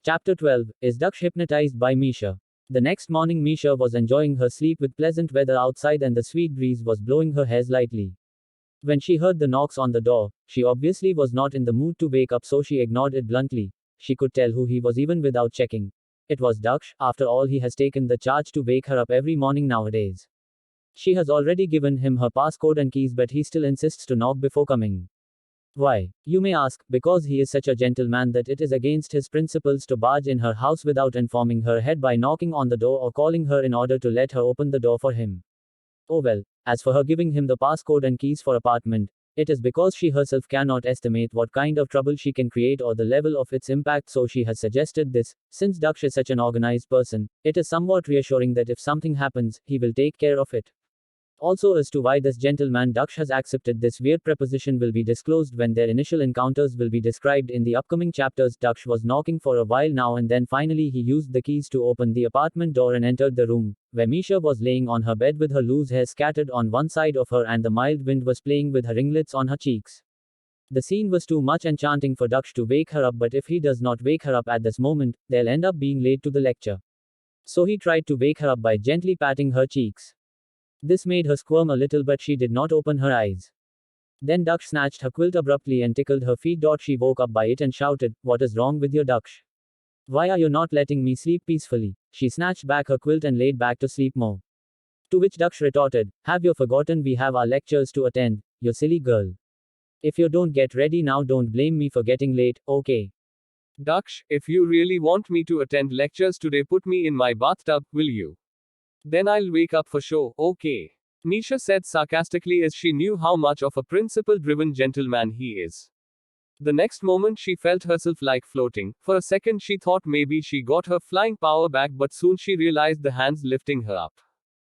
Chapter 12. Is Daksh hypnotized by Misha? The next morning, Misha was enjoying her sleep with pleasant weather outside and the sweet breeze was blowing her hair lightly. When she heard the knocks on the door, she obviously was not in the mood to wake up, so she ignored it bluntly. She could tell who he was even without checking. It was Daksh. After all, he has taken the charge to wake her up every morning nowadays. She has already given him her passcode and keys, but he still insists to knock before coming. Why? You may ask. Because he is such a gentleman that it is against his principles to barge in her house without informing her head by knocking on the door or calling her in order to let her open the door for him. Oh well, as for her giving him the passcode and keys for apartment, it is because she herself cannot estimate what kind of trouble she can create or the level of its impact, so she has suggested this. Since Daksh is such an organized person, it is somewhat reassuring that if something happens, he will take care of it. Also, as to why this gentleman Daksh has accepted this weird preposition will be disclosed when their initial encounters will be described in the upcoming chapters. Daksh was knocking for a while now and then finally he used the keys to open the apartment door and entered the room, where Misha was laying on her bed with her loose hair scattered on one side of her and the mild wind was playing with her ringlets on her cheeks. The scene was too much enchanting for Daksh to wake her up, but if he does not wake her up at this moment, they'll end up being late to the lecture. So he tried to wake her up by gently patting her cheeks. This made her squirm a little, but she did not open her eyes. Then Daksh snatched her quilt abruptly and tickled her feet. She woke up by it and shouted, "What is wrong with you, Daksh? Why are you not letting me sleep peacefully?" She snatched back her quilt and laid back to sleep more. To which Daksh retorted, "Have you forgotten we have our lectures to attend, you silly girl? If you don't get ready now, don't blame me for getting late, okay?" Daksh, if you really want me to attend lectures today, put me in my bathtub, will you? Then I'll wake up for sure, okay? Misha said sarcastically as she knew how much of a principle-driven gentleman he is. The next moment she felt herself like floating. For a second she thought maybe she got her flying power back, but soon she realized the hands lifting her up.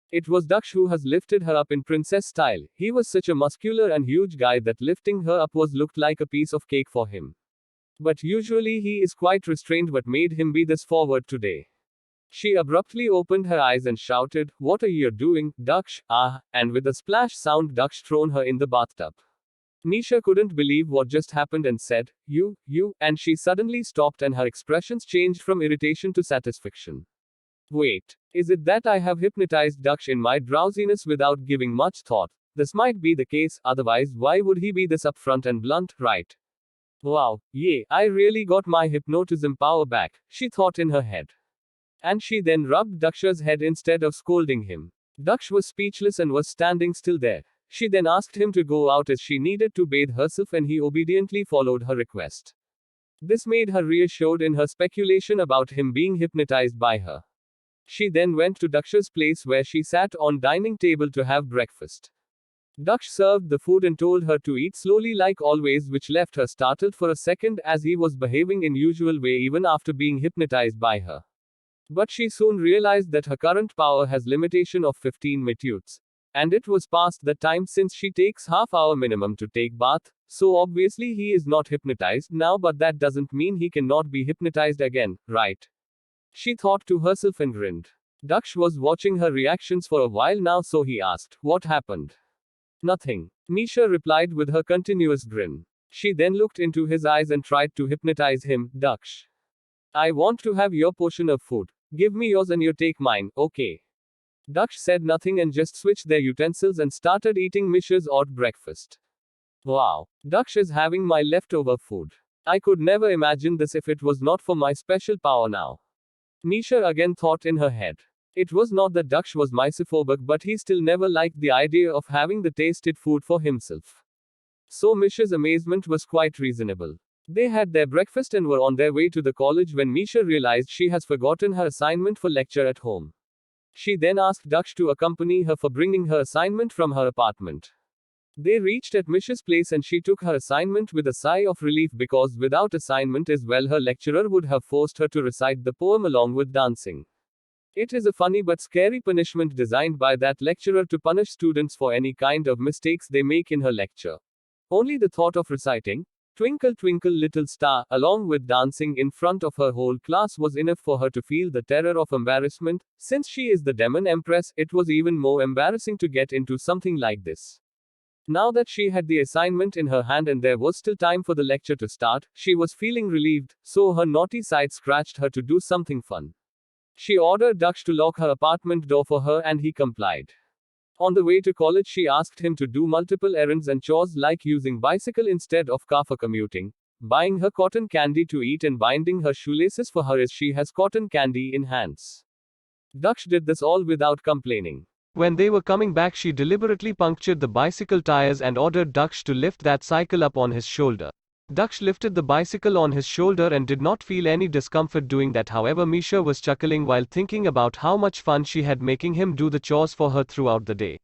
It was Daksh who has lifted her up in princess style. He was such a muscular and huge guy that lifting her up looked like a piece of cake for him. But usually he is quite restrained, but made him be this forward today. She abruptly opened her eyes and shouted, "What are you doing, Daksh?" And with a splash sound, Daksh thrown her in the bathtub. Misha couldn't believe what just happened and said, You, and she suddenly stopped and her expressions changed from irritation to satisfaction. Wait, is it that I have hypnotized Daksh in my drowsiness without giving much thought? This might be the case, otherwise why would he be this upfront and blunt, right? Wow, yeah, I really got my hypnotism power back, she thought in her head. And she then rubbed Daksh's head instead of scolding him. Daksh was speechless and was standing still there. She then asked him to go out as she needed to bathe herself, and he obediently followed her request. This made her reassured in her speculation about him being hypnotized by her. She then went to Daksh's place where she sat on dining table to have breakfast. Daksh served the food and told her to eat slowly like always, which left her startled for a second as he was behaving in usual way even after being hypnotized by her. But she soon realized that her current power has limitation of 15 minutes. And it was past that time since she takes half-hour minimum to take bath, so obviously he is not hypnotized now, but that doesn't mean he cannot be hypnotized again, right? She thought to herself and grinned. Daksh was watching her reactions for a while now, so he asked, "What happened?" "Nothing," Misha replied with her continuous grin. She then looked into his eyes and tried to hypnotize him. "Daksh, I want to have your portion of food. Give me yours and you take mine, okay?" Daksh said nothing and just switched their utensils and started eating Misha's odd breakfast. Wow, Daksh is having my leftover food. I could never imagine this if it was not for my special power now. Misha again thought in her head. It was not that Daksh was misophobic, but he still never liked the idea of having the tasted food for himself. So Misha's amazement was quite reasonable. They had their breakfast and were on their way to the college when Misha realized she has forgotten her assignment for lecture at home. She then asked Daksh to accompany her for bringing her assignment from her apartment. They reached at Misha's place and she took her assignment with a sigh of relief, because without assignment as well her lecturer would have forced her to recite the poem along with dancing. It is a funny but scary punishment designed by that lecturer to punish students for any kind of mistakes they make in her lecture. Only the thought of reciting, "Twinkle twinkle little star," along with dancing in front of her whole class was enough for her to feel the terror of embarrassment. Since she is the demon empress, it was even more embarrassing to get into something like this. Now that she had the assignment in her hand and there was still time for the lecture to start, she was feeling relieved, so her naughty side scratched her to do something fun. She ordered Daksh to lock her apartment door for her and he complied. On the way to college, she asked him to do multiple errands and chores like using bicycle instead of car for commuting, buying her cotton candy to eat and binding her shoelaces for her as she has cotton candy in hands. Daksh did this all without complaining. When they were coming back, she deliberately punctured the bicycle tires and ordered Daksh to lift that cycle up on his shoulder. Daksh lifted the bicycle on his shoulder and did not feel any discomfort doing that. However, Misha was chuckling while thinking about how much fun she had making him do the chores for her throughout the day.